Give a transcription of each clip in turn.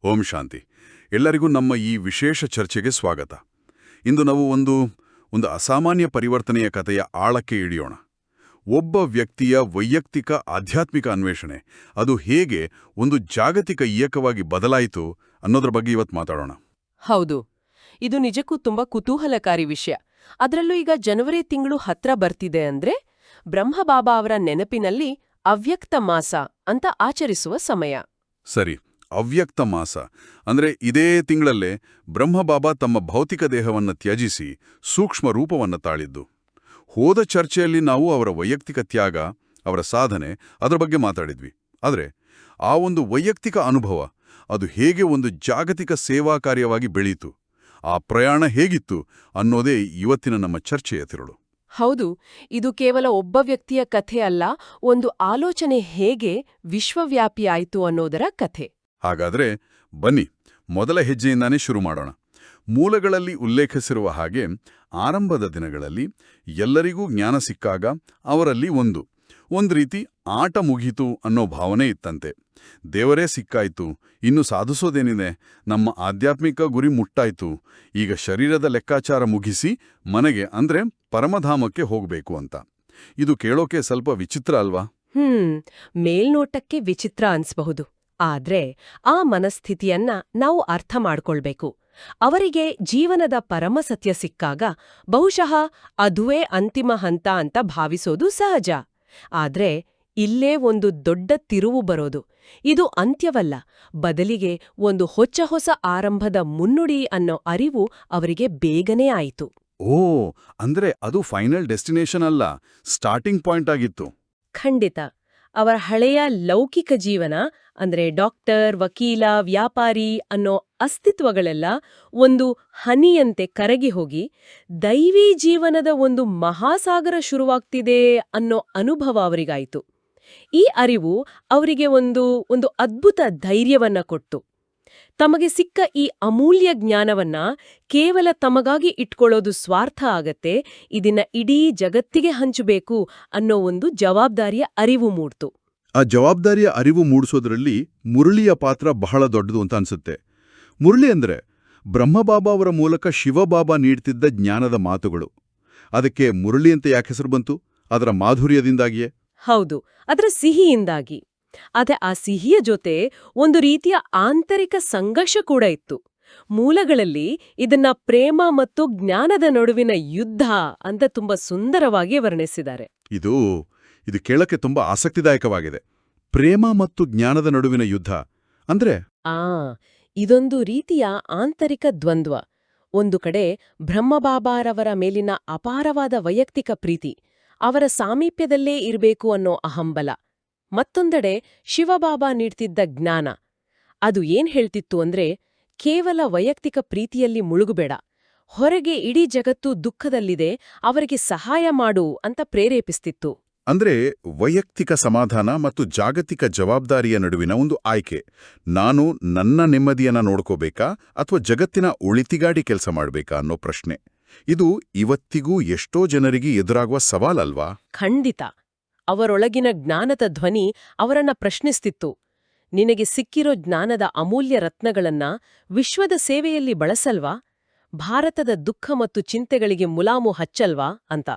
ಓಂ ಶಾಂತಿ. ಎಲ್ಲರಿಗೂ ನಮ್ಮ ಈ ವಿಶೇಷ ಚರ್ಚೆಗೆ ಸ್ವಾಗತ. ಇಂದು ನಾವು ಒಂದು ಅಸಾಮಾನ್ಯ ಪರಿವರ್ತನೆಯ ಕಥೆಯ ಆಳಕ್ಕೆ ಇಳಿಯೋಣ. ಒಬ್ಬ ವ್ಯಕ್ತಿಯ ವೈಯಕ್ತಿಕ ಆಧ್ಯಾತ್ಮಿಕ ಅನ್ವೇಷಣೆ ಅದು ಹೇಗೆ ಒಂದು ಜಾಗತಿಕ ಇಯಕವಾಗಿ ಬದಲಾಯಿತು ಅನ್ನೋದ್ರ ಬಗ್ಗೆ ಇವತ್ತು ಮಾತಾಡೋಣ. ಹೌದು, ಇದು ನಿಜಕ್ಕೂ ತುಂಬಾ ಕುತೂಹಲಕಾರಿ ವಿಷಯ. ಅದರಲ್ಲೂ ಈಗ ಜನವರಿ ತಿಂಗಳು ಹತ್ರ ಬರ್ತಿದೆ ಅಂದ್ರೆ ಬ್ರಹ್ಮಬಾಬಾ ಅವರ ನೆನಪಿನಲ್ಲಿ ಅವ್ಯಕ್ತ ಮಾಸ ಅಂತ ಆಚರಿಸುವ ಸಮಯ. ಸರಿ, ಅವ್ಯಕ್ತ ಮಾಸ ಅಂದ್ರೆ ಇದೇ ತಿಂಗಳಲ್ಲೇ ಬ್ರಹ್ಮಬಾಬಾ ತಮ್ಮ ಭೌತಿಕ ದೇಹವನ್ನು ತ್ಯಜಿಸಿ ಸೂಕ್ಷ್ಮ ರೂಪವನ್ನು ತಾಳಿದ್ದು. ಹೋದ ಚರ್ಚೆಯಲ್ಲಿ ನಾವು ಅವರ ವೈಯಕ್ತಿಕ ತ್ಯಾಗ, ಅವರ ಸಾಧನೆ ಅದರ ಬಗ್ಗೆ ಮಾತಾಡಿದ್ವಿ. ಆದರೆ ಆ ಒಂದು ವೈಯಕ್ತಿಕ ಅನುಭವ ಅದು ಹೇಗೆ ಒಂದು ಜಾಗತಿಕ ಸೇವಾ ಕಾರ್ಯವಾಗಿ ಬೆಳೀತು, ಆ ಪ್ರಯಾಣ ಹೇಗಿತ್ತು ಅನ್ನೋದೇ ಇವತ್ತಿನ ನಮ್ಮ ಚರ್ಚೆಯ ತಿರುಳು. ಹೌದು, ಇದು ಕೇವಲ ಒಬ್ಬ ವ್ಯಕ್ತಿಯ ಕಥೆ ಅಲ್ಲ, ಒಂದು ಆಲೋಚನೆ ಹೇಗೆ ವಿಶ್ವವ್ಯಾಪಿಯಾಯಿತು ಅನ್ನೋದರ ಕಥೆ. ಹಾಗಾದ್ರೆ ಬನ್ನಿ ಮೊದಲ ಹೆಜ್ಜೆಯಿಂದಾನೇ ಶುರು ಮಾಡೋಣ. ಮೂಲಗಳಲ್ಲಿ ಉಲ್ಲೇಖಿಸಿರುವ ಹಾಗೆ ಆರಂಭದ ದಿನಗಳಲ್ಲಿ ಎಲ್ಲರಿಗೂ ಜ್ಞಾನ ಸಿಕ್ಕಾಗ ಅವರಲ್ಲಿ ಒಂದು ರೀತಿ ಆಟ ಮುಗೀತು ಅನ್ನೋ ಭಾವನೆ ಇತ್ತಂತೆ. ದೇವರೇ ಸಿಕ್ಕಾಯ್ತು, ಇನ್ನು ಸಾಧಿಸೋದೇನಿದೆ, ನಮ್ಮ ಆಧ್ಯಾತ್ಮಿಕ ಗುರಿ ಮುಟ್ಟಾಯ್ತು, ಈಗ ಶರೀರದ ಲೆಕ್ಕಾಚಾರ ಮುಗಿಸಿ ಮನೆಗೆ ಅಂದ್ರೆ ಪರಮಧಾಮಕ್ಕೆ ಹೋಗ್ಬೇಕು ಅಂತ. ಇದು ಕೇಳೋಕೆ ಸ್ವಲ್ಪ ವಿಚಿತ್ರ ಅಲ್ವಾ? ಮೇಲ್ನೋಟಕ್ಕೆ ವಿಚಿತ್ರ ಅನ್ಸ್ಬಹುದು. ಆದ್ರೆ ಆ ಮನಸ್ಥಿತಿಯನ್ನ ನಾವು ಅರ್ಥ ಮಾಡ್ಕೊಳ್ಬೇಕು. ಅವರಿಗೆ ಜೀವನದ ಪರಮಸತ್ಯ ಸಿಕ್ಕಾಗ ಬಹುಶಃ ಅದುವೇ ಅಂತಿಮ ಹಂತ ಅಂತ ಭಾವಿಸೋದು ಸಹಜ. ಆದ್ರೆ ಇಲ್ಲೇ ಒಂದು ದೊಡ್ಡ ತಿರುವು ಬರೋದು. ಇದು ಅಂತ್ಯವಲ್ಲ, ಬದಲಿಗೆ ಒಂದು ಹೊಸ ಆರಂಭದ ಮುನ್ನುಡಿ ಅನ್ನೋ ಅರಿವು ಅವರಿಗೆ ಬೇಗನೆ ಆಯಿತು. ಓ, ಅಂದ್ರೆ ಅದು ಫೈನಲ್ ಡೆಸ್ಟಿನೇಷನ್ ಅಲ್ಲ, ಸ್ಟಾರ್ಟಿಂಗ್ ಪಾಯಿಂಟ್ ಆಗಿತ್ತು. ಖಂಡಿತ. ಅವರ ಹಳೆಯ ಲೌಕಿಕ ಜೀವನ ಅಂದ್ರೆ ಡಾಕ್ಟರ್, ವಕೀಲ, ವ್ಯಾಪಾರಿ ಅನ್ನೋ ಅಸ್ತಿತ್ವಗಳೆಲ್ಲ ಒಂದು ಹನಿಯಂತೆ ಕರಗಿ ಹೋಗಿ ದೈವೀ ಜೀವನದ ಒಂದು ಮಹಾಸಾಗರ ಶುರುವಾಗ್ತಿದೆ ಅನ್ನೋ ಅನುಭವ ಅವರಿಗಾಯಿತು. ಈ ಅರಿವು ಅವರಿಗೆ ಒಂದು ಅದ್ಭುತ ಧೈರ್ಯವನ್ನ ಕೊಟ್ಟು, ತಮಗೆ ಸಿಕ್ಕ ಈ ಅಮೂಲ್ಯ ಜ್ಞಾನವನ್ನ ಕೇವಲ ತಮಗಾಗಿ ಇಟ್ಕೊಳ್ಳೋದು ಸ್ವಾರ್ಥ ಆಗತ್ತೆ, ಇದನ್ನ ಇಡೀ ಜಗತ್ತಿಗೆ ಹಂಚಬೇಕು ಅನ್ನೋ ಒಂದು ಜವಾಬ್ದಾರಿಯ ಅರಿವು ಮೂಡ್ತು. ಆ ಜವಾಬ್ದಾರಿಯ ಅರಿವು ಮೂಡಿಸೋದ್ರಲ್ಲಿ ಮುರಳಿಯ ಪಾತ್ರ ಬಹಳ ದೊಡ್ಡದು ಅಂತ ಅನ್ಸುತ್ತೆ. ಮುರಳಿ ಅಂದ್ರೆ ಬ್ರಹ್ಮಬಾಬಾ ಅವರ ಮೂಲಕ ಶಿವಬಾಬಾ ನೀಡ್ತಿದ್ದ ಜ್ಞಾನದ ಮಾತುಗಳು. ಅದಕ್ಕೆ ಮುರಳಿ ಅಂತ ಯಾಕೆ ಹೆಸರು ಬಂತು? ಅದರ ಮಾಧುರ್ಯದಿಂದಾಗಿಯೇ? ಹೌದು, ಅದರ ಸಿಹಿಯಿಂದಾಗಿ. ಆದ್ರೆ ಆ ಸಿಹಿಯ ಜೊತೆ ಒಂದು ರೀತಿಯ ಆಂತರಿಕ ಸಂಘರ್ಷ ಕೂಡ ಇತ್ತು. ಮೂಲಗಳಲ್ಲಿ ಇದನ್ನ ಪ್ರೇಮ ಮತ್ತು ಜ್ಞಾನದ ನಡುವಿನ ಯುದ್ಧ ಅಂತ ತುಂಬಾ ಸುಂದರವಾಗಿ ವರ್ಣಿಸಿದ್ದಾರೆ. ಇದು ಕೇಳಕ್ಕೆ ತುಂಬಾ ಆಸಕ್ತಿದಾಯಕವಾಗಿದೆ. ಪ್ರೇಮ ಮತ್ತು ಜ್ಞಾನದ ನಡುವಿನ ಯುದ್ಧ ಅಂದ್ರೆ ಇದೊಂದು ರೀತಿಯ ಆಂತರಿಕ ದ್ವಂದ್ವ. ಒಂದು ಕಡೆ ಬ್ರಹ್ಮಬಾಬಾರವರ ಮೇಲಿನ ಅಪಾರವಾದ ವೈಯಕ್ತಿಕ ಪ್ರೀತಿ, ಅವರ ಸಾಮೀಪ್ಯದಲ್ಲೇ ಇರಬೇಕು ಅನ್ನೋ ಅಹಂಬಲ. ಮತ್ತೊಂದೆಡೆ ಶಿವಬಾಬಾ ನೀಡ್ತಿದ್ದ ಜ್ಞಾನ. ಅದು ಏನ್ ಹೇಳ್ತಿತ್ತು ಅಂದ್ರೆ, ಕೇವಲ ವೈಯಕ್ತಿಕ ಪ್ರೀತಿಯಲ್ಲಿ ಮುಳುಗುಬೇಡ, ಹೊರಗೆ ಇಡೀ ಜಗತ್ತು ದುಃಖದಲ್ಲಿದೆ, ಅವರಿಗೆ ಸಹಾಯ ಮಾಡು ಅಂತ ಪ್ರೇರೇಪಿಸ್ತಿತ್ತು. ಅಂದ್ರೆ ವೈಯಕ್ತಿಕ ಸಮಾಧಾನ ಮತ್ತು ಜಾಗತಿಕ ಜವಾಬ್ದಾರಿಯ ನಡುವಿನ ಒಂದು ಆಯ್ಕೆ. ನಾನು ನನ್ನ ನೆಮ್ಮದಿಯನ್ನ ನೋಡ್ಕೋಬೇಕಾ ಅಥವಾ ಜಗತ್ತಿನ ಉಳಿತಿಗಾಡಿ ಕೆಲಸ ಮಾಡ್ಬೇಕಾ ಅನ್ನೋ ಪ್ರಶ್ನೆ. ಇದು ಇವತ್ತಿಗೂ ಎಷ್ಟೋ ಜನರಿಗೆ ಎದುರಾಗುವ ಸವಾಲಲ್ವಾ? ಖಂಡಿತ. ಅವರೊಳಗಿನ ಜ್ಞಾನದ ಧ್ವನಿ ಅವರನ್ನ ಪ್ರಶ್ನಿಸ್ತಿತ್ತು. ನಿನಗೆ ಸಿಕ್ಕಿರೋ ಜ್ಞಾನದ ಅಮೂಲ್ಯ ರತ್ನಗಳನ್ನ ವಿಶ್ವದ ಸೇವೆಯಲ್ಲಿ ಬಳಸಲ್ವಾ? ಭಾರತದ ದುಃಖ ಮತ್ತು ಚಿಂತೆಗಳಿಗೆ ಮುಲಾಮು ಹಚ್ಚಲ್ವಾ ಅಂತ.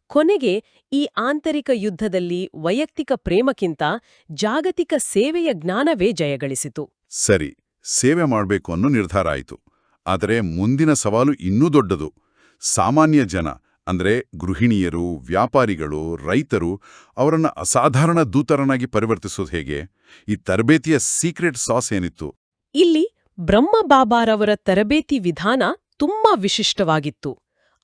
ಕೊನೆಗೆ ಈ ಆಂತರಿಕ ಯುದ್ಧದಲ್ಲಿ ವೈಯಕ್ತಿಕ ಪ್ರೇಮಕ್ಕಿಂತ ಜಾಗತಿಕ ಸೇವೆಯ ಜ್ಞಾನವೇ ಜಯಗಳಿಸಿತು. ಸರಿ, ಸೇವೆ ಮಾಡಬೇಕು ಅನ್ನೋ ನಿರ್ಧಾರ ಆಯಿತು. ಆದರೆ ಮುಂದಿನ ಸವಾಲು ಇನ್ನೂ ದೊಡ್ಡದು. ಸಾಮಾನ್ಯ ಜನ ಅಂದ್ರೆ ಗೃಹಿಣಿಯರು, ವ್ಯಾಪಾರಿಗಳು, ರೈತರು ಅವರನ್ನ ಅಸಾಧಾರಣ ದೂತರನ್ನಾಗಿ ಪರಿವರ್ತಿಸೋದು ಹೇಗೆ? ಈ ತರಬೇತಿಯ ಸೀಕ್ರೆಟ್ ಸಾಸ್ ಏನಿತ್ತು? ಇಲ್ಲಿ ಬ್ರಹ್ಮಬಾಬಾರವರ ತರಬೇತಿ ವಿಧಾನ ತುಂಬಾ ವಿಶಿಷ್ಟವಾಗಿತ್ತು.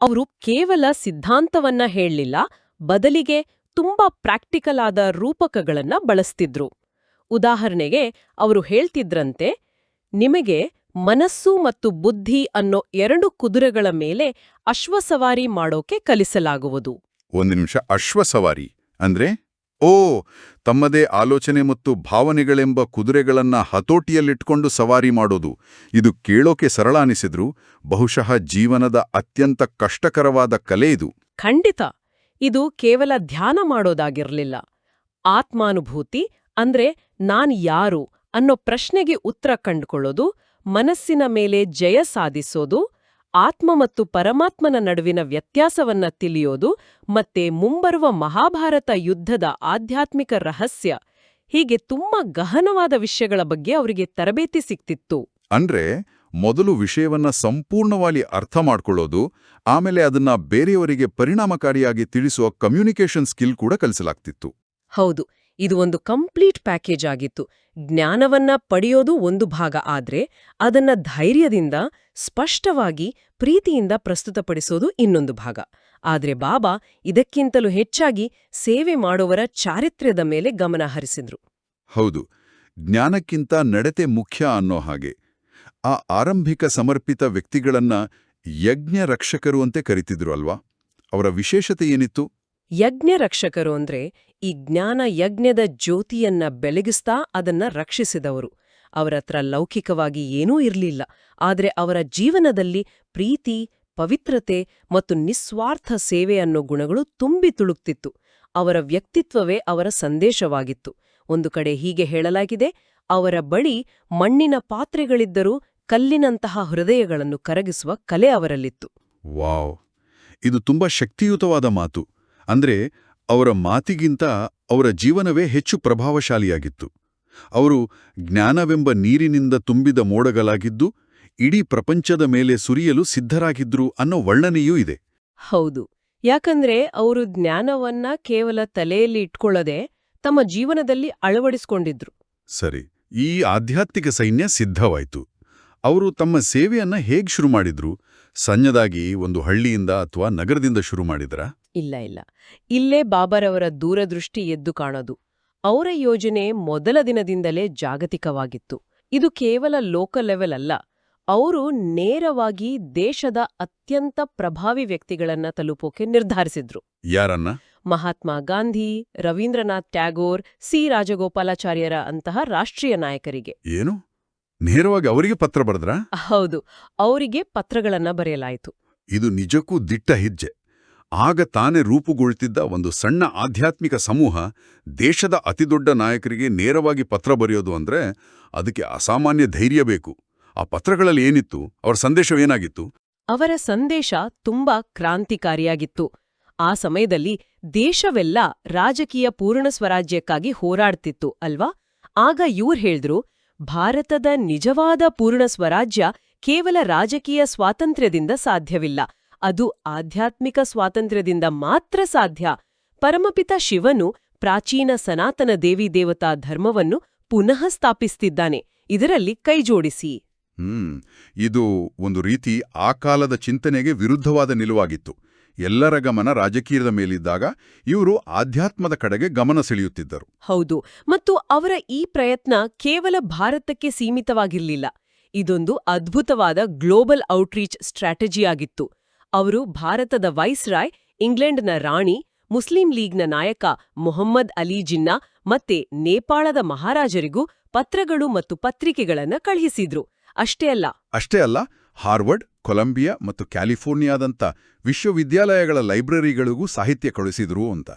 ಅವರು ಕೇವಲ ಸಿದ್ಧಾಂತವನ್ನ ಹೇಳಲಿಲ್ಲ, ಬದಲಿಗೆ ತುಂಬಾ ಪ್ರಾಕ್ಟಿಕಲ್ ಆದ ರೂಪಕಗಳನ್ನ ಬಳಸ್ತಿದ್ರು. ಉದಾಹರಣೆಗೆ ಅವರು ಹೇಳ್ತಿದ್ರಂತೆ, ನಿಮಗೆ ಮನಸ್ಸು ಮತ್ತು ಬುದ್ಧಿ ಅನ್ನೋ 2 ಕುದುರೆಗಳ ಮೇಲೆ ಅಶ್ವಸವಾರಿ ಮಾಡೋಕೆ ಕಲಿಸಲಾಗುವುದು. ಒಂದು ನಿಮಿಷ, ಅಶ್ವಸವಾರಿ ಅಂದ್ರೆ? ಓ, ತಮ್ಮದೇ ಆಲೋಚನೆ ಮತ್ತು ಭಾವನೆಗಳೆಂಬ ಕುದುರೆಗಳನ್ನ ಹತೋಟಿಯಲ್ಲಿಟ್ಕೊಂಡು ಸವಾರಿ ಮಾಡೋದು. ಇದು ಕೇಳೋಕೆ ಸರಳ ಅನಿಸಿದ್ರು ಬಹುಶಃ ಜೀವನದ ಅತ್ಯಂತ ಕಷ್ಟಕರವಾದ ಕಲೆ ಇದು. ಖಂಡಿತ. ಇದು ಕೇವಲ ಧ್ಯಾನ ಮಾಡೋದಾಗಿರ್ಲಿಲ್ಲ. ಆತ್ಮಾನುಭೂತಿ ಅಂದ್ರೆ ನಾನ್ ಯಾರು ಅನ್ನೋ ಪ್ರಶ್ನೆಗೆ ಉತ್ತರ ಕಂಡುಕೊಳ್ಳೋದು, ಮನಸ್ಸಿನ ಮೇಲೆ ಜಯ ಸಾಧಿಸೋದು, ಆತ್ಮ ಮತ್ತು ಪರಮಾತ್ಮನ ನಡುವಿನ ವ್ಯತ್ಯಾಸವನ್ನ ತಿಳಿಯೋದು ಮತ್ತೆ ಮುಂಬರುವ ಮಹಾಭಾರತ ಯುದ್ಧದ ಆಧ್ಯಾತ್ಮಿಕ ರಹಸ್ಯ, ಹೀಗೆ ತುಂಬಾ ಗಹನವಾದ ವಿಷಯಗಳ ಬಗ್ಗೆ ಅವರಿಗೆ ತರಬೇತಿ ಸಿಕ್ತಿತ್ತು. ಅಂದ್ರೆ ಮೊದಲು ವಿಷಯವನ್ನ ಸಂಪೂರ್ಣವಾಗಿ ಅರ್ಥ ಮಾಡ್ಕೊಳ್ಳೋದು, ಆಮೇಲೆ ಅದನ್ನ ಬೇರೆಯವರಿಗೆ ಪರಿಣಾಮಕಾರಿಯಾಗಿ ತಿಳಿಸುವ ಕಮ್ಯುನಿಕೇಷನ್ ಸ್ಕಿಲ್ ಕೂಡ ಕಲಿಸಲಾಗ್ತಿತ್ತು. ಹೌದು, ಇದು ಒಂದು ಕಂಪ್ಲೀಟ್ ಪ್ಯಾಕೇಜ್ ಆಗಿತ್ತು. ಜ್ಞಾನವನ್ನ ಪಡೆಯೋದು ಒಂದು ಭಾಗ ಆದ್ರೆ, ಅದನ್ನ ಧೈರ್ಯದಿಂದ, ಸ್ಪಷ್ಟವಾಗಿ, ಪ್ರೀತಿಯಿಂದ ಪ್ರಸ್ತುತಪಡಿಸೋದು ಇನ್ನೊಂದು ಭಾಗ. ಆದ್ರೆ ಬಾಬಾ ಇದಕ್ಕಿಂತಲೂ ಹೆಚ್ಚಾಗಿ ಸೇವೆ ಮಾಡೋವರ ಚಾರಿತ್ರ್ಯದ ಮೇಲೆ ಗಮನ ಹರಿಸಿದ್ರು. ಹೌದು, ಜ್ಞಾನಕ್ಕಿಂತ ನಡತೆ ಮುಖ್ಯ ಅನ್ನೋ ಹಾಗೆ. ಆ ಆರಂಭಿಕ ಸಮರ್ಪಿತ ವ್ಯಕ್ತಿಗಳನ್ನ ಯಜ್ಞ ರಕ್ಷಕರು ಅಂತೆ ಕರಿತಿದ್ರು ಅಲ್ವಾ? ಅವರ ವಿಶೇಷತೆ ಏನಿತ್ತು? ಯಜ್ಞ ರಕ್ಷಕರು ಅಂದ್ರೆ ಈ ಜ್ಞಾನ ಯಜ್ಞದ ಜ್ಯೋತಿಯನ್ನ ಬೆಳಗಿಸ್ತಾ ಅದನ್ನ ರಕ್ಷಿಸಿದವರು. ಅವರತ್ರ ಲೌಕಿಕವಾಗಿ ಏನೂ ಇರ್ಲಿಲ್ಲ, ಆದ್ರೆ ಅವರ ಜೀವನದಲ್ಲಿ ಪ್ರೀತಿ, ಪವಿತ್ರತೆ ಮತ್ತು ನಿಸ್ವಾರ್ಥ ಸೇವೆ ಅನ್ನೋ ಗುಣಗಳು ತುಂಬಿ ತುಳುಕ್ತಿತ್ತು. ಅವರ ವ್ಯಕ್ತಿತ್ವವೇ ಅವರ ಸಂದೇಶವಾಗಿತ್ತು. ಒಂದು ಕಡೆ ಹೀಗೆ ಹೇಳಲಾಗಿದೆ, ಅವರ ಬಳಿ ಮಣ್ಣಿನ ಪಾತ್ರೆಗಳಿದ್ದರೂ ಕಲ್ಲಿನಂತಹ ಹೃದಯಗಳನ್ನು ಕರಗಿಸುವ ಕಲೆ ಅವರಲ್ಲಿತ್ತು. ವಾವ್, ಇದು ತುಂಬಾ ಶಕ್ತಿಯುತವಾದ ಮಾತು. ಅಂದ್ರೆ ಅವರ ಮಾತಿಗಿಂತ ಅವರ ಜೀವನವೇ ಹೆಚ್ಚು ಪ್ರಭಾವಶಾಲಿಯಾಗಿತ್ತು. ಅವರು ಜ್ಞಾನವೆಂಬ ನೀರಿನಿಂದ ತುಂಬಿದ ಮೋಡಗಳಾಗಿದ್ದು, ಇಡೀ ಪ್ರಪಂಚದ ಮೇಲೆ ಸುರಿಯಲು ಸಿದ್ಧರಾಗಿದ್ರು ಅನ್ನೋ ವರ್ಣನೆಯೂ ಇದೆ. ಹೌದು, ಯಾಕಂದ್ರೆ ಅವರು ಜ್ಞಾನವನ್ನ ಕೇವಲ ತಲೆಯಲ್ಲಿ ಇಟ್ಕೊಳ್ಳದೆ ತಮ್ಮ ಜೀವನದಲ್ಲಿ ಅಳವಡಿಸ್ಕೊಂಡಿದ್ರು. ಸರಿ, ಈ ಆಧ್ಯಾತ್ಮಿಕ ಸೈನ್ಯ ಸಿದ್ಧವಾಯ್ತು. ಅವರು ತಮ್ಮ ಸೇವೆಯನ್ನ ಹೇಗ್ ಶುರು ಮಾಡಿದ್ರು? ಸಣ್ಣದಾಗಿ ಒಂದು ಹಳ್ಳಿಯಿಂದ ಅಥವಾ ನಗರದಿಂದ ಶುರು ಮಾಡಿದ್ರಾ? ಇಲ್ಲ, ಇಲ್ಲೇ ಬಾಬಾರವರ ದೂರದೃಷ್ಟಿ ಎದ್ದು ಕಾಣೋದು. ಅವರ ಯೋಜನೆ ಮೊದಲ ದಿನದಿಂದಲೇ ಜಾಗತಿಕವಾಗಿತ್ತು. ಇದು ಕೇವಲ ಲೋಕಲ್ ಲೆವೆಲ್ ಅಲ್ಲ. ಅವರು ನೇರವಾಗಿ ದೇಶದ ಅತ್ಯಂತ ಪ್ರಭಾವಿ ವ್ಯಕ್ತಿಗಳನ್ನ ತಲುಪೋಕೆ ನಿರ್ಧರಿಸಿದ್ರು. ಯಾರನ್ನ? ಮಹಾತ್ಮ ಗಾಂಧಿ, ರವೀಂದ್ರನಾಥ್ ಟ್ಯಾಗೋರ್, ಸಿ ರಾಜಗೋಪಾಲಾಚಾರ್ಯರ ಅಂತಹ ರಾಷ್ಟ್ರೀಯ ನಾಯಕರಿಗೆ. ಏನು, ನೇರವಾಗಿ ಅವರಿಗೆ ಪತ್ರ ಬರೆದ್ರಾ? ಹೌದು, ಅವರಿಗೆ ಪತ್ರಗಳನ್ನ ಬರೆಯಲಾಯಿತು. ಇದು ನಿಜಕ್ಕೂ ದಿಟ್ಟ ಹೆಜ್ಜೆ. ಆಗ ತಾನೇ ರೂಪುಗೊಳ್ತಿದ್ದ ಒಂದು ಸಣ್ಣ ಆಧ್ಯಾತ್ಮಿಕ ಸಮೂಹ ದೇಶದ ಅತಿದೊಡ್ಡ ನಾಯಕರಿಗೆ ನೇರವಾಗಿ ಪತ್ರ ಬರೆಯೋದು ಅಂದ್ರೆ ಅದಕ್ಕೆ ಅಸಾಮಾನ್ಯ ಧೈರ್ಯ ಬೇಕು. ಆ ಪತ್ರಗಳಲ್ಲಿ ಏನಿತ್ತು? ಅವರ ಸಂದೇಶವೇನಾಗಿತ್ತು? ಅವರ ಸಂದೇಶ ತುಂಬಾ ಕ್ರಾಂತಿಕಾರಿಯಾಗಿತ್ತು. ಆ ಸಮಯದಲ್ಲಿ ದೇಶವೆಲ್ಲ ರಾಜಕೀಯ ಪೂರ್ಣ ಸ್ವರಾಜ್ಯಕ್ಕಾಗಿ ಹೋರಾಡ್ತಿತ್ತು ಅಲ್ವಾ? ಆಗ ಇವ್ರು ಹೇಳಿದ್ರು, ಭಾರತದ ನಿಜವಾದ ಪೂರ್ಣ ಸ್ವರಾಜ್ಯ ಕೇವಲ ರಾಜಕೀಯ ಸ್ವಾತಂತ್ರ್ಯದಿಂದ ಸಾಧ್ಯವಿಲ್ಲ, ಅದು ಆಧ್ಯಾತ್ಮಿಕ ಸ್ವಾತಂತ್ರ್ಯದಿಂದ ಮಾತ್ರ ಸಾಧ್ಯ. ಪರಮಪಿತ ಶಿವನು ಪ್ರಾಚೀನ ಸನಾತನ ದೇವಿ ದೇವತಾ ಧರ್ಮವನ್ನು ಪುನಃ ಸ್ಥಾಪಿಸ್ತಿದ್ದಾನೆ, ಇದರಲ್ಲಿ ಕೈಜೋಡಿಸಿ. ಇದು ಒಂದು ರೀತಿ ಆ ಕಾಲದ ಚಿಂತನೆಗೆ ವಿರುದ್ಧವಾದ ನಿಲುವಾಗಿತ್ತು. ಎಲ್ಲರ ಗಮನ ರಾಜಕೀಯದ ಮೇಲಿದ್ದಾಗ ಇವರು ಆಧ್ಯಾತ್ಮದ ಕಡೆಗೆ ಗಮನ ಸೆಳೆಯುತ್ತಿದ್ದರು. ಹೌದು, ಮತ್ತು ಅವರ ಈ ಪ್ರಯತ್ನ ಕೇವಲ ಭಾರತಕ್ಕೆ ಸೀಮಿತವಾಗಿರ್ಲಿಲ್ಲ. ಇದೊಂದು ಅದ್ಭುತವಾದ ಗ್ಲೋಬಲ್ ಔಟ್ರೀಚ್ ಸ್ಟ್ರಾಟಜಿಯಾಗಿತ್ತು. ಅವರು ಭಾರತದ ವೈಸ್ರಾಯ್, ಇಂಗ್ಲೆಂಡ್ನ ರಾಣಿ, ಮುಸ್ಲಿಂ ಲೀಗ್ನ ನಾಯಕ ಮೊಹಮ್ಮದ್ ಅಲಿ ಜಿನ್ನಾ ಮತ್ತೆ ನೇಪಾಳದ ಮಹಾರಾಜರಿಗೂ ಪತ್ರಗಳು ಮತ್ತು ಪತ್ರಿಕೆಗಳನ್ನ ಕಳುಹಿಸಿದ್ರು. ಅಷ್ಟೇ ಅಲ್ಲ, ಹಾರ್ವರ್ಡ್, ಕೊಲಂಬಿಯಾ ಮತ್ತು ಕ್ಯಾಲಿಫೋರ್ನಿಯಾದಂಥ ವಿಶ್ವವಿದ್ಯಾಲಯಗಳ ಲೈಬ್ರರಿಗಳಿಗೂ ಸಾಹಿತ್ಯ ಕಳುಹಿಸಿದ್ರು ಅಂತ.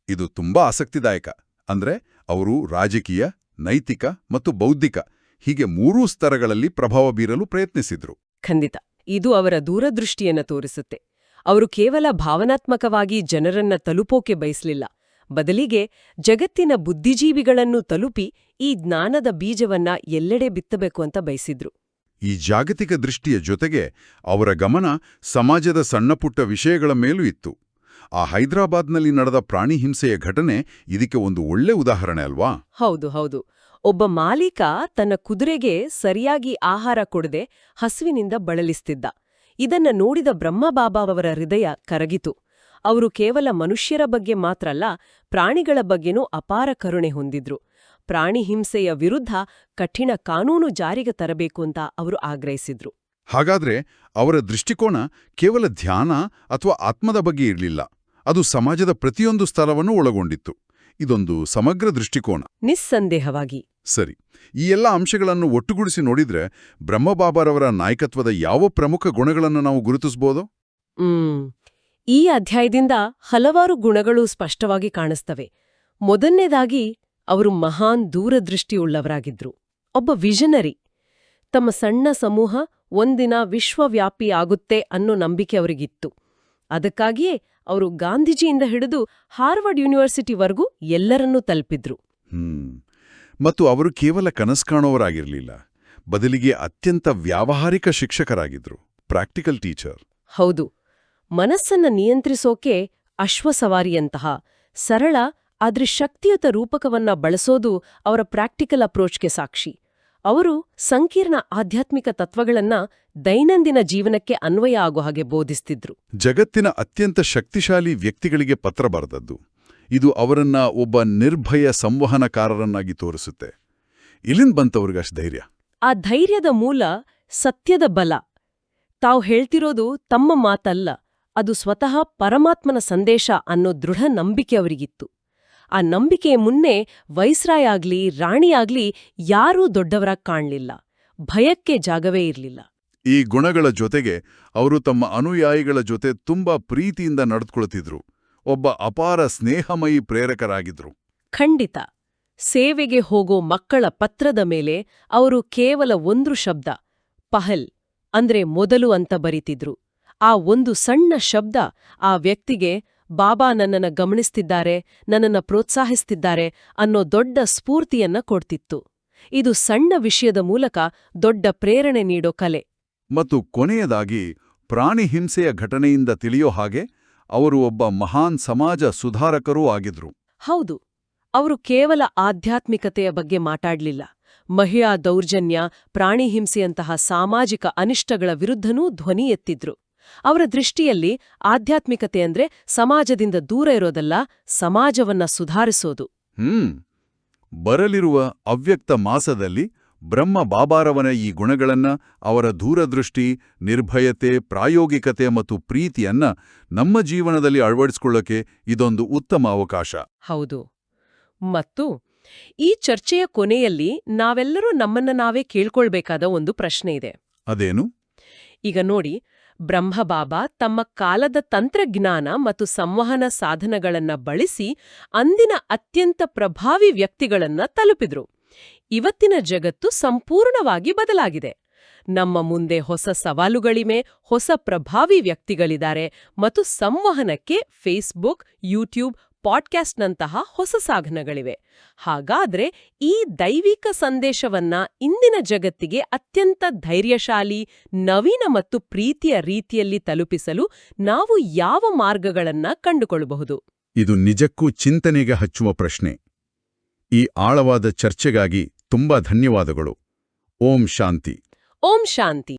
ಇದು ತುಂಬಾ ಆಸಕ್ತಿದಾಯಕ. ಅಂದ್ರೆ ಅವರು ರಾಜಕೀಯ, ನೈತಿಕ ಮತ್ತು ಬೌದ್ಧಿಕ ಹೀಗೆ 3 ಸ್ತರಗಳಲ್ಲಿ ಪ್ರಭಾವ ಬೀರಲು ಪ್ರಯತ್ನಿಸಿದ್ರು. ಖಂಡಿತ, ಇದು ಅವರ ದೂರದೃಷ್ಟಿಯನ್ನ ತೋರಿಸುತ್ತೆ. ಅವರು ಕೇವಲ ಭಾವನಾತ್ಮಕವಾಗಿ ಜನರನ್ನ ತಲುಪೋಕೆ ಬಯಸಲಿಲ್ಲ, ಬದಲಿಗೆ ಜಗತ್ತಿನ ಬುದ್ಧಿಜೀವಿಗಳನ್ನು ತಲುಪಿ ಈ ಜ್ಞಾನದ ಬೀಜವನ್ನ ಎಲ್ಲೆಡೆ ಬಿತ್ತಬೇಕು ಅಂತ ಬಯಸಿದ್ರು. ಈ ಜಾಗತಿಕ ದೃಷ್ಟಿಯ ಜೊತೆಗೆ ಅವರ ಗಮನ ಸಮಾಜದ ಸಣ್ಣಪುಟ್ಟ ವಿಷಯಗಳ ಮೇಲೂ ಇತ್ತು. ಆ ಹೈದರಾಬಾದ್ನಲ್ಲಿ ನಡೆದ ಪ್ರಾಣಿ ಹಿಂಸೆಯ ಘಟನೆ ಇದಕ್ಕೆ ಒಂದು ಒಳ್ಳೆ ಉದಾಹರಣೆ ಅಲ್ವಾ? ಹೌದು. ಒಬ್ಬ ಮಾಲೀಕ ತನ್ನ ಕುದುರೆಗೆ ಸರಿಯಾಗಿ ಆಹಾರ ಕೊಡದೆ ಹಸುವಿನಿಂದ ಬಳಲಿಸ್ತಿದ್ದ. ಇದನ್ನ ನೋಡಿದ ಬ್ರಹ್ಮಬಾಬಾವರ ಹೃದಯ ಕರಗಿತು. ಅವರು ಕೇವಲ ಮನುಷ್ಯರ ಬಗ್ಗೆ ಮಾತ್ರ ಅಲ್ಲ, ಪ್ರಾಣಿಗಳ ಬಗ್ಗೆನೂ ಅಪಾರ ಕರುಣೆ ಹೊಂದಿದ್ರು. ಪ್ರಾಣಿ ಹಿಂಸೆಯ ವಿರುದ್ಧ ಕಠಿಣ ಕಾನೂನು ಜಾರಿಗೆ ತರಬೇಕು ಅಂತ ಅವರು ಆಗ್ರಹಿಸಿದ್ರು. ಹಾಗಾದ್ರೆ ಅವರ ದೃಷ್ಟಿಕೋನ ಕೇವಲ ಧ್ಯಾನ ಅಥವಾ ಆತ್ಮದ ಬಗ್ಗೆ ಇರಲಿಲ್ಲ, ಅದು ಸಮಾಜದ ಪ್ರತಿಯೊಂದು ಸ್ತರವನ್ನು ಒಳಗೊಂಡಿತ್ತು. ಇದೊಂದು ಸಮಗ್ರ ದೃಷ್ಟಿಕೋನ. ನಿಸ್ಸಂದೇಹವಾಗಿ. ಸರಿ, ಈ ಎಲ್ಲ ಅಂಶಗಳನ್ನು ಒಟ್ಟುಗೂಡಿಸಿ ನೋಡಿದ್ರೆ ಬ್ರಹ್ಮಬಾಬಾರವರ ನಾಯಕತ್ವದ ಯಾವ ಪ್ರಮುಖ ಗುಣಗಳನ್ನು ನಾವು ಗುರುತಿಸಬಹುದು? ಈ ಅಧ್ಯಾಯದಿಂದ ಹಲವಾರು ಗುಣಗಳು ಸ್ಪಷ್ಟವಾಗಿ ಕಾಣಿಸ್ತವೆ. ಮೊದಲನೇದಾಗಿ ಅವರು ಮಹಾನ್ ದೂರದೃಷ್ಟಿಯುಳ್ಳವರಾಗಿದ್ರು. ಒಬ್ಬ ವಿಷನರಿ. ತಮ್ಮ ಸಣ್ಣ ಸಮೂಹ ಒಂದಿನ ವಿಶ್ವವ್ಯಾಪಿ ಆಗುತ್ತೆ ಅನ್ನೋ ನಂಬಿಕೆ ಅವರಿಗಿತ್ತು. ಅದಕ್ಕಾಗಿಯೇ ಅವರು ಗಾಂಧೀಜಿಯಿಂದ ಹಿಡಿದು ಹಾರ್ವರ್ಡ್ ಯೂನಿವರ್ಸಿಟಿವರೆಗೂ ಎಲ್ಲರನ್ನೂ ತಲುಪಿದ್ರು. ಮತ್ತು ಅವರು ಕೇವಲ ಕನಸು ಕಾಣೋರಾಗಿರಲಿಲ್ಲ, ಬದಲಿಗೆ ಅತ್ಯಂತ ವ್ಯಾವಹಾರಿಕ ಶಿಕ್ಷಕರಾಗಿದ್ರು, ಪ್ರಾಕ್ಟಿಕಲ್ ಟೀಚರ್. ಹೌದು, ಮನಸ್ಸನ್ನ ನಿಯಂತ್ರಿಸೋಕೆ ಅಶ್ವಸವಾರಿಯಂತಹ ಸರಳ ಆದ್ರೆ ಶಕ್ತಿಯುತ ರೂಪಕವನ್ನ ಬಳಸೋದು ಅವರ ಪ್ರಾಕ್ಟಿಕಲ್ ಅಪ್ರೋಚ್ಗೆ ಸಾಕ್ಷಿ. ಅವರು ಸಂಕೀರ್ಣ ಆಧ್ಯಾತ್ಮಿಕ ತತ್ವಗಳನ್ನ ದೈನಂದಿನ ಜೀವನಕ್ಕೆ ಅನ್ವಯ ಆಗೋ ಹಾಗೆ ಬೋಧಿಸ್ತಿದ್ರು. ಜಗತ್ತಿನ ಅತ್ಯಂತ ಶಕ್ತಿಶಾಲಿ ವ್ಯಕ್ತಿಗಳಿಗೆ ಪತ್ರ ಬರೆದದ್ದು. ಇದು ಅವರನ್ನ ಒಬ್ಬ ನಿರ್ಭಯ ಸಂವಹನಕಾರರನ್ನಾಗಿ ತೋರಿಸುತ್ತೆ. ಇಲ್ಲಿಂದ ಬಂತವ್ರಿಗಷ್ಟು ಧೈರ್ಯ? ಆ ಧೈರ್ಯದ ಮೂಲ ಸತ್ಯದ ಬಲ. ತಾವು ಹೇಳ್ತಿರೋದು ತಮ್ಮ ಮಾತಲ್ಲ, ಅದು ಸ್ವತಃ ಪರಮಾತ್ಮನ ಸಂದೇಶ ಅನ್ನೋ ದೃಢ ನಂಬಿಕೆ ಅವರಿಗಿತ್ತು. ಆ ನಂಬಿಕೆಯ ಮುನ್ನೆ ವೈಸ್ರಾಯ್ ಆಗ್ಲಿ ರಾಣಿಯಾಗ್ಲಿ ಯಾರೂ ದೊಡ್ಡವರಾಗಿ ಕಾಣ್ಲಿಲ್ಲ. ಭಯಕ್ಕೆ ಜಾಗವೇ ಇರಲಿಲ್ಲ. ಈ ಗುಣಗಳ ಜೊತೆಗೆ ಅವರು ತಮ್ಮ ಅನುಯಾಯಿಗಳ ಜೊತೆ ತುಂಬಾ ಪ್ರೀತಿಯಿಂದ ನಡೆದುಕೊಳ್ತಿದ್ರು. ಒಬ್ಬ ಅಪಾರ ಸ್ನೇಹಮಯಿ ಪ್ರೇರಕರಾಗಿದ್ರು. ಖಂಡಿತ. ಸೇವೆಗೆ ಹೋಗೋ ಮಕ್ಕಳ ಪತ್ರದ ಮೇಲೆ ಅವರು ಕೇವಲ ಒಂದು ಶಬ್ದ ಪಹಲ್ ಅಂದ್ರೆ ಮೊದಲು ಅಂತ ಬರೀತಿದ್ರು. ಆ ಒಂದು ಸಣ್ಣ ಶಬ್ದ ಆ ವ್ಯಕ್ತಿಗೆ ಬಾಬಾ ನನ್ನನ್ನ ಗಮನಿಸ್ತಿದ್ದಾರೆ, ನನ್ನನ್ನ ಪ್ರೋತ್ಸಾಹಿಸ್ತಿದ್ದಾರೆ ಅನ್ನೋ ದೊಡ್ಡ ಸ್ಫೂರ್ತಿಯನ್ನ ಕೊಡ್ತಿತ್ತು. ಇದು ಸಣ್ಣ ವಿಷಯದ ಮೂಲಕ ದೊಡ್ಡ ಪ್ರೇರಣೆ ನೀಡೋ ಕಲೆ. ಮತ್ತು ಕೊನೆಯದಾಗಿ ಪ್ರಾಣಿ ಹಿಂಸೆಯ ಘಟನೆಯಿಂದ ತಿಳಿಯೋ ಹಾಗೆ ಅವರು ಒಬ್ಬ ಮಹಾನ್ ಸಮಾಜ ಸುಧಾರಕರೂ ಆಗಿದ್ರು. ಹೌದು, ಅವರು ಕೇವಲ ಆಧ್ಯಾತ್ಮಿಕತೆಯ ಬಗ್ಗೆ ಮಾತಾಡ್ಲಿಲ್ಲ. ಮಹಿಳಾ ದೌರ್ಜನ್ಯ, ಪ್ರಾಣಿ ಹಿಂಸೆಯಂತಹ ಸಾಮಾಜಿಕ ಅನಿಷ್ಟಗಳ ವಿರುದ್ಧನೂ ಧ್ವನಿ ಎತ್ತಿದ್ರು. ಅವರ ದೃಷ್ಟಿಯಲ್ಲಿ ಆಧ್ಯಾತ್ಮಿಕತೆ ಅಂದ್ರೆ ಸಮಾಜದಿಂದ ದೂರ ಇರೋದಲ್ಲ, ಸಮಾಜವನ್ನ ಸುಧಾರಿಸೋದು. ಬರಲಿರುವ ಅವ್ಯಕ್ತ ಮಾಸದಲ್ಲಿ ಬ್ರಹ್ಮ ಬಾಬಾರವನ ಈ ಗುಣಗಳನ್ನ, ಅವರ ದೂರದೃಷ್ಟಿ, ನಿರ್ಭಯತೆ, ಪ್ರಾಯೋಗಿಕತೆ ಮತ್ತು ಪ್ರೀತಿಯನ್ನ ನಮ್ಮ ಜೀವನದಲ್ಲಿ ಅಳವಡಿಸಿಕೊಳ್ಳೋಕೆ ಇದೊಂದು ಉತ್ತಮ ಅವಕಾಶ. ಹೌದು. ಮತ್ತು ಈ ಚರ್ಚೆಯ ಕೊನೆಯಲ್ಲಿ ನಾವೆಲ್ಲರೂ ನಮ್ಮನ್ನ ನಾವೇ ಕೇಳ್ಕೊಳ್ಬೇಕಾದ ಒಂದು ಪ್ರಶ್ನೆ ಇದೆ. ಅದೇನು? ಈಗ ನೋಡಿ, ಬ್ರಹ್ಮಬಾಬಾ ತಮ್ಮ ಕಾಲದ ತಂತ್ರಜ್ಞಾನ ಮತ್ತು ಸಂವಹನ ಸಾಧನಗಳನ್ನ ಬಳಸಿ ಅಂದಿನ ಅತ್ಯಂತ ಪ್ರಭಾವಿ ವ್ಯಕ್ತಿಗಳನ್ನ ತಲುಪಿದ್ರು. ಇವತ್ತಿನ ಜಗತ್ತು ಸಂಪೂರ್ಣವಾಗಿ ಬದಲಾಗಿದೆ. ನಮ್ಮ ಮುಂದೆ ಹೊಸ ಸವಾಲುಗಳಿವೆ, ಹೊಸ ಪ್ರಭಾವಿ ವ್ಯಕ್ತಿಗಳಿದ್ದಾರೆ ಮತ್ತು ಸಂವಹನಕ್ಕೆ ಫೇಸ್ಬುಕ್, ಯೂಟ್ಯೂಬ್, ಪಾಡ್ಕಾಸ್ಟ್ನಂತಹ ಹೊಸ ಸಾಧನಗಳಿವೆ. ಹಾಗಾದ್ರೆ ಈ ದೈವಿಕ ಸಂದೇಶವನ್ನ ಇಂದಿನ ಜಗತ್ತಿಗೆ ಅತ್ಯಂತ ಧೈರ್ಯಶಾಲಿ, ನವೀನ ಮತ್ತು ಪ್ರೀತಿಯ ರೀತಿಯಲ್ಲಿ ತಲುಪಿಸಲು ನಾವು ಯಾವ ಮಾರ್ಗಗಳನ್ನ ಕಂಡುಕೊಳ್ಳಬಹುದು? ಇದು ನಿಜಕ್ಕೂ ಚಿಂತನೆಗೆ ಹಚ್ಚುವ ಪ್ರಶ್ನೆ. ಈ ಆಳವಾದ ಚರ್ಚೆಗಾಗಿ ತುಂಬಾ ಧನ್ಯವಾದಗಳು. ಓಂ ಶಾಂತಿ. ಓಂ ಶಾಂತಿ.